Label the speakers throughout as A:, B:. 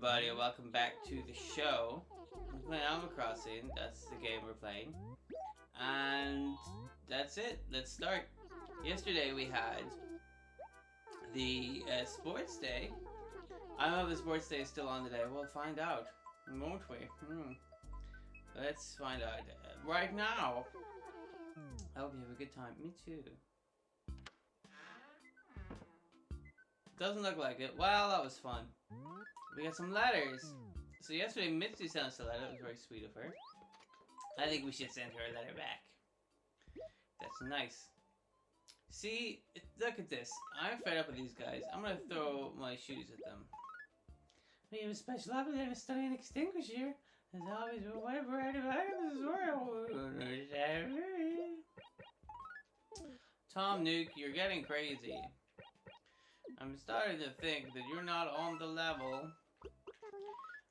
A: everybody, and welcome back to the show. We're playing Animal Crossing, that's the game we're playing. And that's it, let's start. Yesterday we had the sports day. I don't know if the sports day is still on today, we'll find out, won't we? Let's find out right now. I hope you have a good time, me too. Doesn't look like it. Well, that was fun. We got some letters. So yesterday Mitzi sent us a letter. That was very sweet of her. I think we should send her a letter back. That's nice. See, look at this. I'm fed up with these guys. I'm gonna throw my shoes at them. We have a special opportunity to study an extinguisher. There's always whatever variety of items is world. Tom Nook, you're getting crazy. I'm starting to think that you're not on the level.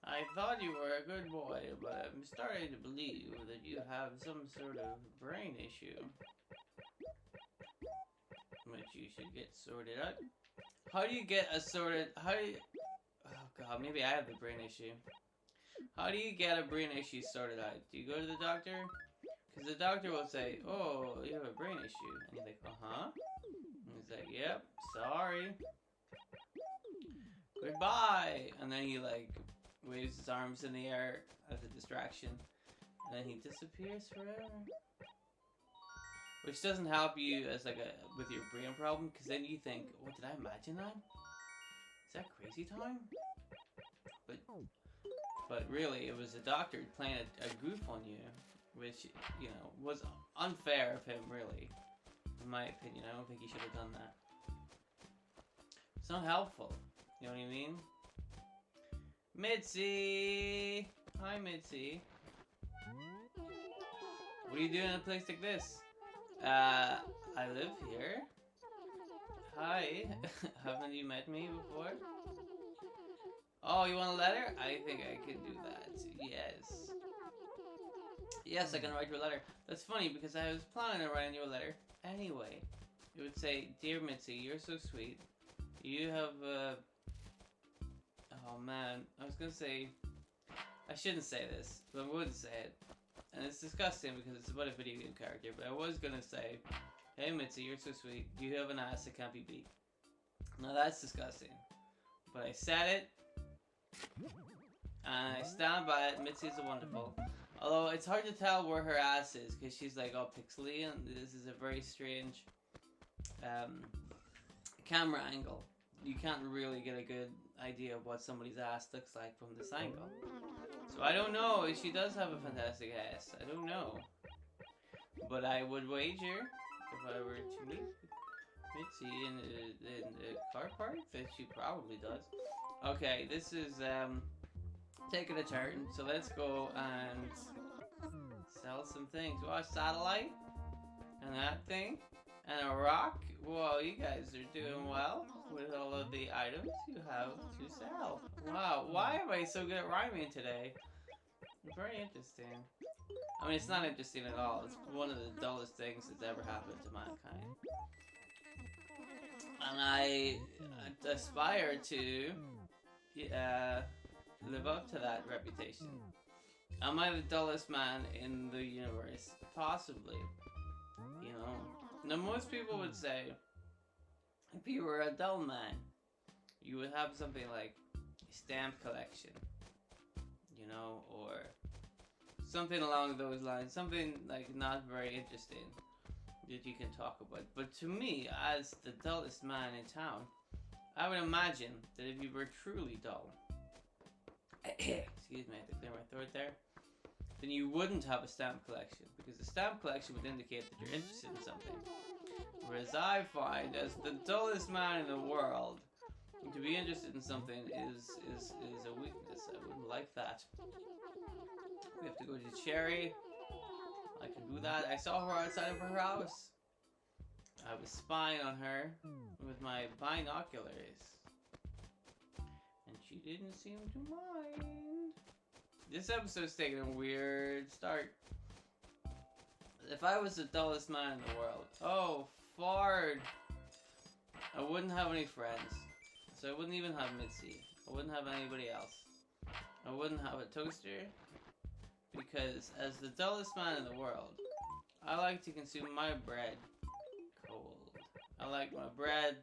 A: I thought you were a good boy, but I'm starting to believe that you have some sort of brain issue. Which you should get sorted out. How do you get a sorted... Oh god, maybe I have the brain issue. How do you get a brain issue sorted out? Do you go to the doctor? Because the doctor will say, oh, you have a brain issue. And you're like, uh-huh. And he's like, yep, sorry. Goodbye! And then he like waves his arms in the air as a distraction. And then he disappears forever. Which doesn't help you as like with your brain problem, because then you think, oh, did I imagine that? Is that crazy time? But really, it was the doctor playing a goof on you, which, you know, was unfair of him, really. In my opinion, I don't think he should have done that. It's not helpful. You know what I mean? Mitzi! Hi, Mitzi. What are you doing in a place like this? I live here. Hi. Haven't you met me before? Oh, you want a letter? I think I can do that. Yes. Yes, I can write you a letter. That's funny because I was planning on writing you a letter anyway. It would say, Dear Mitzi, you're so sweet. You have oh man, I was gonna say... I shouldn't say this, but I wouldn't say it. And it's disgusting because it's about a video game character, but I was gonna say, hey Mitzi, you're so sweet. You have an ass that can't be beat. Now that's disgusting. But I said it, and I stand by it. Mitzi's a wonderful. Although it's hard to tell where her ass is because she's like all pixely, and this is a very strange camera angle. You can't really get a good idea of what somebody's ass looks like from this angle. So I don't know if she does have a fantastic ass. I don't know. But I would wager, if I were to meet Mitzi in the car park, that she probably does. Okay, this is taking a turn. So let's go and sell some things. Watch satellite and that thing. And a rock? Whoa, you guys are doing well with all of the items you have to sell. Wow, why am I so good at rhyming today? Very interesting. I mean, it's not interesting at all. It's one of the dullest things that's ever happened to mankind. And I aspire to live up to that reputation. Am I the dullest man in the universe? Possibly. You know. Now, most people would say, if you were a dull man, you would have something like a stamp collection, you know, or something along those lines, something like not very interesting that you can talk about. But to me, as the dullest man in town, I would imagine that if you were truly dull, excuse me, I had to clear my throat there, then you wouldn't have a stamp collection, because the stamp collection would indicate that you're interested in something. Whereas I find, as the dullest man in the world, to be interested in something is a weakness. I wouldn't like that. We have to go to Cherry. I can do that. I saw her outside of her house. I was spying on her with my binoculars. And she didn't seem to mind. This episode's taking a weird start. If I was the dullest man in the world, oh, fart, I wouldn't have any friends. So I wouldn't even have Mitzi. I wouldn't have anybody else. I wouldn't have a toaster because as the dullest man in the world, I like to consume my bread cold. I like my bread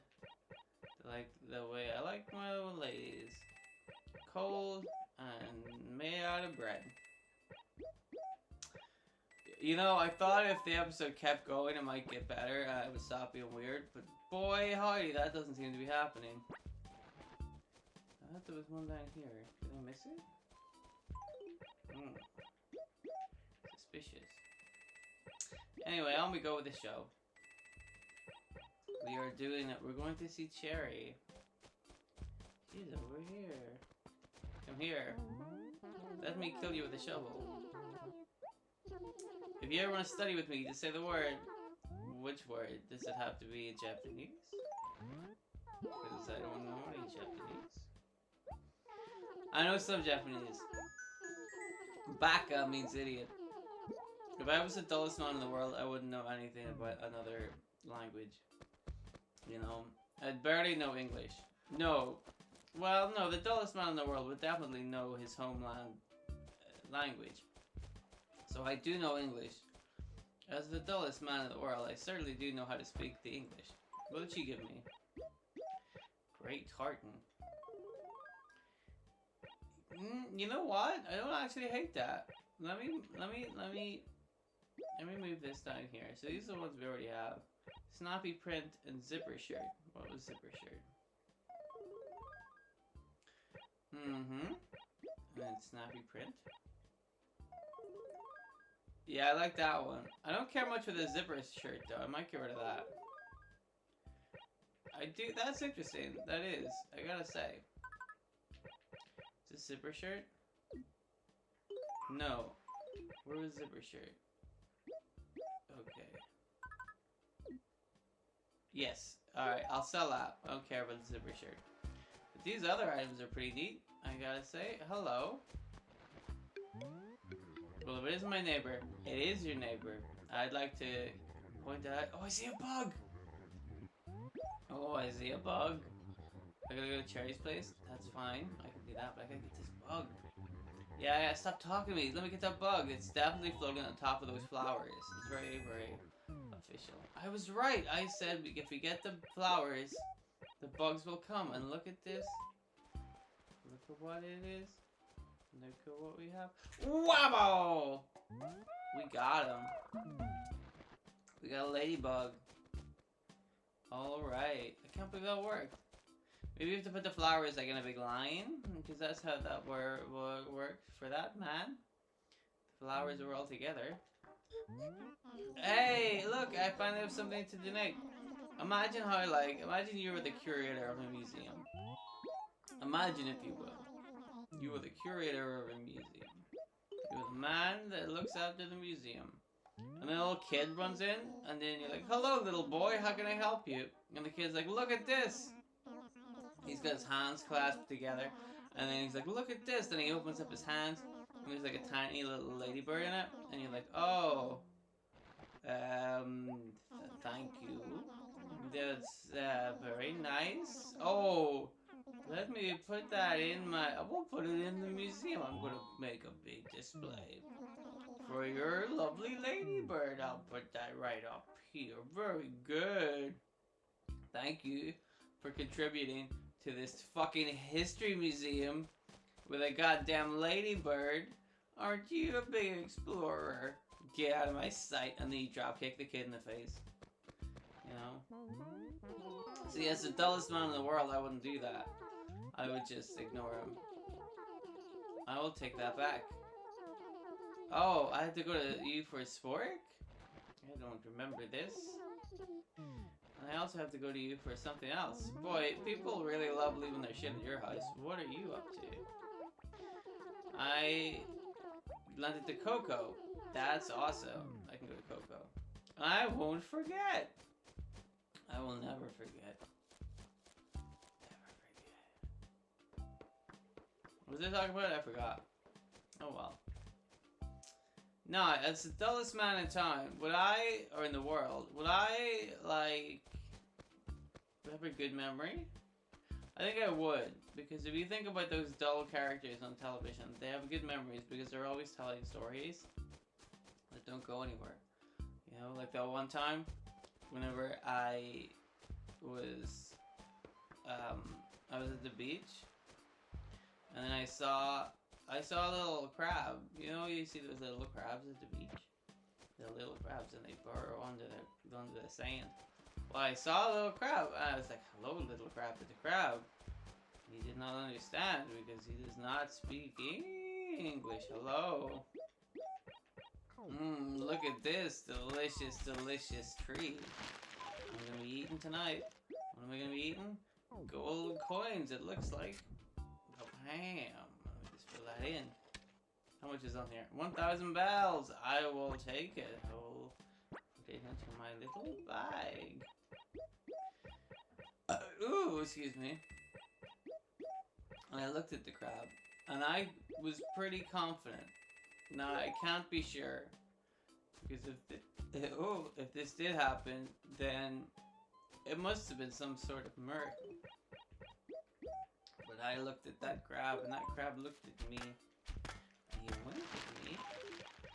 A: like the way I like my old ladies. Cold and made out of bread. You know, I thought if the episode kept going it might get better and it would stop being weird, but boy howdy, that doesn't seem to be happening. I thought there was one down here. Did I miss it? Suspicious. Anyway, on we go with the show. We are doing it. We're going to see Cherry. She's over here. Come here. Let me kill you with a shovel. If you ever want to study with me, just say the word. Which word? Does it have to be in Japanese? Because I don't know any Japanese. I know some Japanese. Baka means idiot. If I was the dullest man in the world, I wouldn't know anything about another language. You know? I'd barely know English. No. Well, no, the dullest man in the world would definitely know his homeland language. So I do know English. As the dullest man in the world, I certainly do know how to speak the English. What did she give me? Great tartan. You know what? I don't actually hate that. Let me move this down here. So these are the ones we already have. Snappy print and zipper shirt. What was zipper shirt? And snappy print. Yeah, I like that one. I don't care much for the zipper shirt though. I might get rid of that. I do. That's interesting. That is. I gotta say. Is this zipper shirt? No. Where was zipper shirt? Okay. Yes. Alright, I'll sell that. I don't care about the zipper shirt. But these other items are pretty neat. I gotta say. Hello. Well, if it is my neighbor, it is your neighbor. I'd like to point out. Oh, I see a bug! Oh, I see a bug. I gotta go to Cherry's place? That's fine. I can do that, but I gotta get this bug. Yeah, stop talking to me. Let me get that bug. It's definitely floating on top of those flowers. It's very, very official. I was right. I said if we get the flowers, the bugs will come. And look at this. Look at what it is. Look at what we have. Wabbo! We got him. We got a ladybug. Alright. I can't believe that worked. Maybe we have to put the flowers like in a big line. Because that's how that worked for that man. The flowers were all together. Hey! Look! I finally have something to donate. Imagine how imagine you were the curator of a museum. Imagine if you will. You were the curator of a museum. You're the man that looks after the museum. And then a little kid runs in, and then you're like, hello little boy, how can I help you? And the kid's like, look at this! He's got his hands clasped together, and then he's like, look at this! Then he opens up his hands, and there's like a tiny little ladybird in it, and you're like, oh, thank you. That's very nice. Oh, let me put that in I will put it in the museum. I'm gonna make a big display. For your lovely ladybird, I'll put that right up here. Very good. Thank you for contributing to this fucking history museum with a goddamn ladybird. Aren't you a big explorer? Get out of my sight. And then you dropkick the kid in the face. You know? See, as the dullest man in the world, I wouldn't do that. I would just ignore him. I will take that back. Oh, I have to go to you for a spork? I don't remember this. And I also have to go to you for something else. Boy, people really love leaving their shit at your house. What are you up to? I lent it to Coco. That's awesome. I can go to Coco. I won't forget. I will never forget. Never forget. What was I talking about? I forgot. Oh well. No, as the dullest man in town, or in the world, would I, like, have a good memory? I think I would, because if you think about those dull characters on television, they have good memories because they're always telling stories that don't go anywhere. You know, like that one time, whenever was, I was at the beach, and then I saw a little crab. You know, you see those little crabs at the beach. They're little crabs, and they burrow under the sand. Well, I saw a little crab, and I was like, "Hello, little crab." But the crab, he did not understand because he does not speak English. Hello. Look at this delicious, delicious treat. I'm gonna be eating tonight. What am I gonna be eating? Gold coins, it looks like. Oh, bam. Let me just fill that in. How much is on here? 1,000 bells. I will take it. I will put it into my little bag. Ooh, excuse me. And I looked at the crab, and I was pretty confident. Now, I can't be sure, because if this did happen, then it must have been some sort of miracle. But I looked at that crab, and that crab looked at me. He winked at me.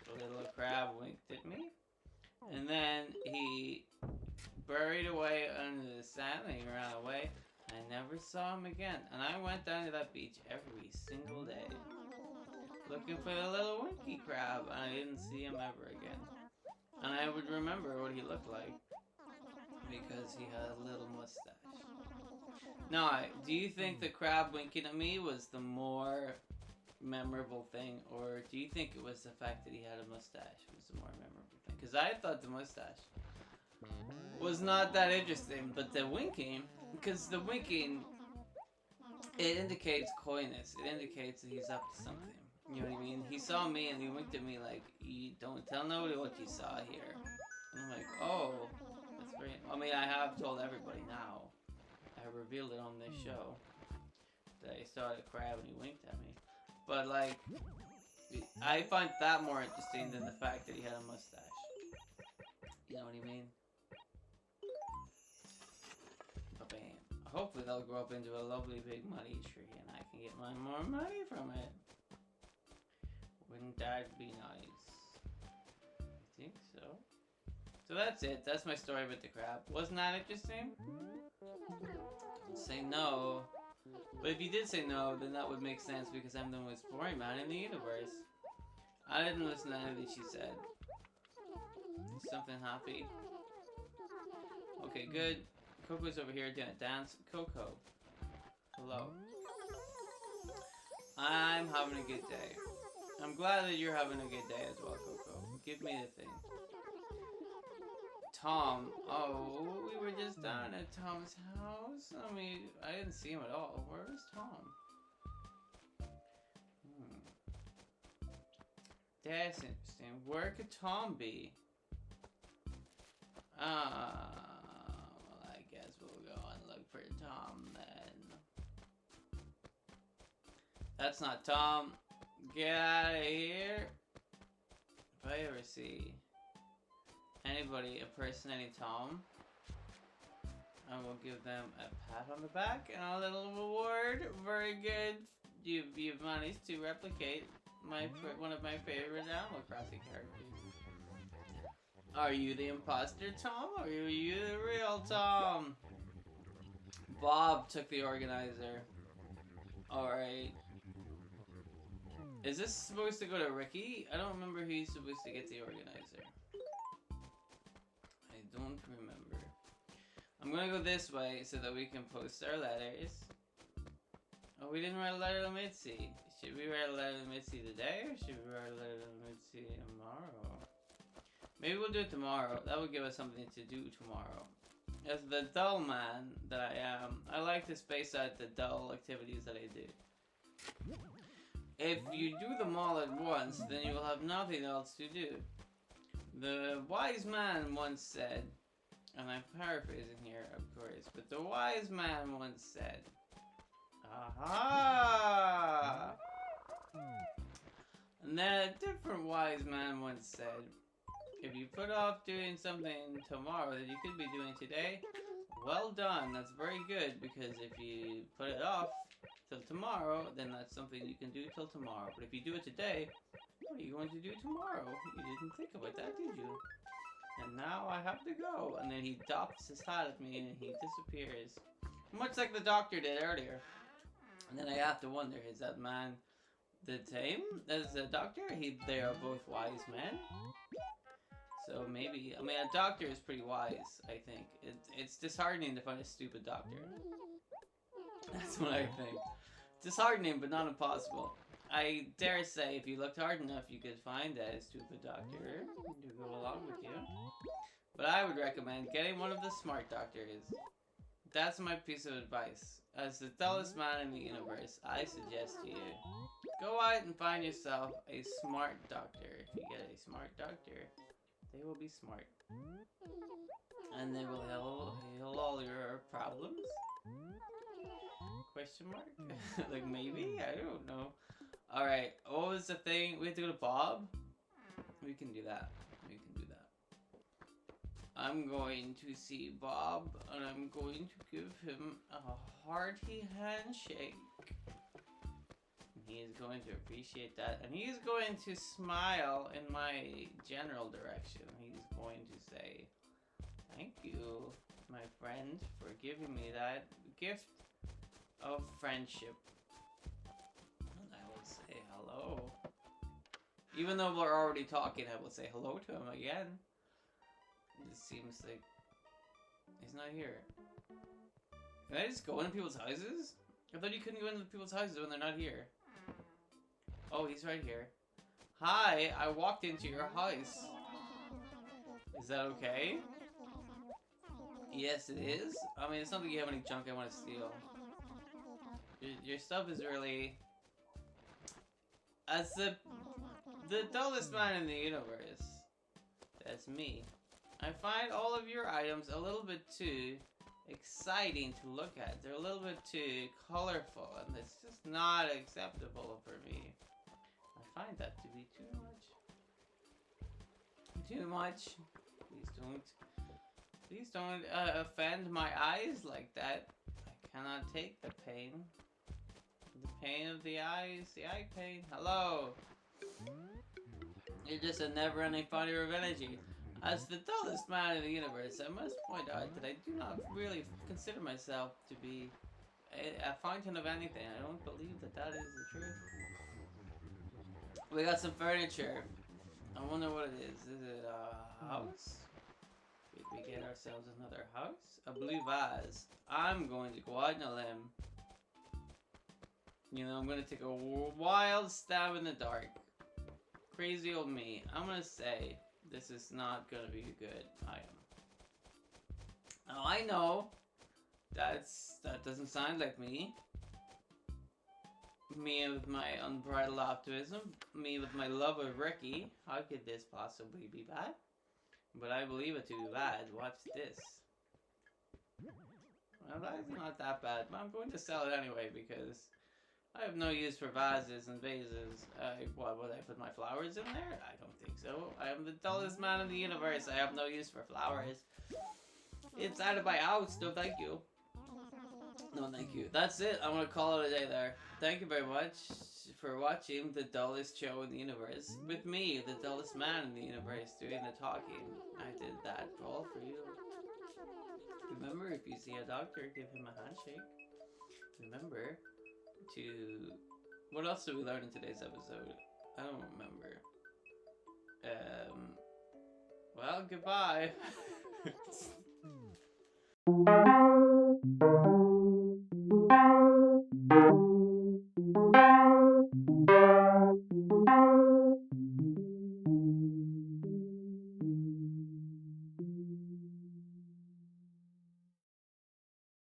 A: The little crab winked at me. And then he buried away under the sand, and he ran away. I never saw him again. And I went down to that beach every single day, looking for the little winky crab, and I didn't see him ever again. And I would remember what he looked like, because he had a little mustache. Now, do you think the crab winking at me was the more memorable thing, or do you think it was the fact that he had a mustache was the more memorable thing? Because I thought the mustache was not that interesting, but the winking, because the winking, it indicates coyness. It indicates that he's up to something. You know what I mean? He saw me and he winked at me like, "You don't tell nobody what you saw here." And I'm like, "Oh, that's very..." I mean, I have told everybody now. I revealed it on this show that I saw the crab and he winked at me. But like, I find that more interesting than the fact that he had a mustache. You know what I mean? But bam. Hopefully that'll grow up into a lovely big money tree and I can get my more money from it. Wouldn't that be nice? I think so. So that's it. That's my story about the crab. Wasn't that interesting? Don't say no. But if you did say no, then that would make sense because I'm the most boring man in the universe. I didn't listen to anything she said. Something happy. Okay, good. Coco's over here doing a dance. Coco. Hello. I'm having a good day. I'm glad that you're having a good day as well, Coco. Give me the thing. Tom. Oh, we were just down at Tom's house. I mean, I didn't see him at all. Where is Tom? That's interesting. Where could Tom be? Well, I guess we'll go and look for Tom then. That's not Tom. Get out of here. If I ever see anybody impersonating Tom, I will give them a pat on the back and a little reward. Very good. You've managed to replicate one of my favorite Animal Crossing characters. Are you the imposter, Tom, or are you the real Tom? Bob took the organizer. Alright. Is this supposed to go to Ricky? I don't remember who's supposed to get the organizer. I don't remember. I'm gonna go this way so that we can post our letters. Oh, we didn't write a letter to Mitzi. Should we write a letter to Mitzi today, or should we write a letter to Mitzi tomorrow? Maybe we'll do it tomorrow. That would give us something to do tomorrow. As the dull man that I am, I like to space out the dull activities that I do. If you do them all at once, then you will have nothing else to do. The wise man once said, and I'm paraphrasing here, of course, but the wise man once said, aha! And then a different wise man once said, If you put off doing something tomorrow that you could be doing today, well done. That's very good, because if you put it off till tomorrow, then that's something you can do till tomorrow. But if you do it today, what are you going to do tomorrow? You didn't think about that, did you? And now I have to go. And then he doffs his hat at me and he disappears. Much like the doctor did earlier. And then I have to wonder, is that man the same as the doctor? They are both wise men. So maybe, I mean, a doctor is pretty wise, I think. It's disheartening to find a stupid doctor. That's what I think. Disheartening, but not impossible. I dare say, if you looked hard enough, you could find a stupid doctor to go along with you. But I would recommend getting one of the smart doctors. That's my piece of advice. As the dullest man in the universe, I suggest to you, go out and find yourself a smart doctor. If you get a smart doctor, they will be smart. And they will heal all your problems? Question mark? Like maybe? I don't know. Alright, what was the thing? We have to go to Bob? We can do that. We can do that. I'm going to see Bob, and I'm going to give him a hearty handshake. He is going to appreciate that, and he's going to smile in my general direction. He's going to say, "Thank you, my friend, for giving me that gift of friendship." And I will say hello. Even though we're already talking, I will say hello to him again. It seems like he's not here. Can I just go into people's houses? I thought you couldn't go into people's houses when they're not here. Oh, he's right here. Hi, I walked into your house. Is that okay? Yes, it is. I mean, it's not like you have any junk I want to steal. Your stuff is really... As the dullest man in the universe, that's me. I find all of your items a little bit too exciting to look at. They're a little bit too colorful, and it's just not acceptable for me. I find that to be too much. Too much. Please don't offend my eyes like that. I cannot take the pain. The pain of the eyes, the eye pain. Hello. You're just a never-ending fire of energy. As the dullest man in the universe, I must point out that I do not really consider myself to be a fountain of anything. I don't believe that that is the truth. We got some furniture. I wonder what it is. Is it a house? Did we get ourselves another house? A blue vase. I'm going to go out on a limb. You know, I'm going to take a wild stab in the dark. Crazy old me. I'm going to say this is not going to be a good item. Now I know that doesn't sound like me. Me with my unbridled optimism. Me with my love of Ricky. How could this possibly be bad? But I believe it to be bad. Watch this. Well, that's not that bad, but I'm going to sell it anyway because I have no use for vases and vases. What, would I put my flowers in there? I don't think so. I am the dullest man in the universe. I have no use for flowers. It's out of my house. No, thank you. No, thank you. That's it. I'm going to call it a day there. Thank you very much for watching the dullest show in the universe. With me, the dullest man in the universe, doing the talking. I did that all for you. Remember, if you see a doctor, give him a handshake. Remember to... What else did we learn in today's episode? I don't remember. Well, goodbye.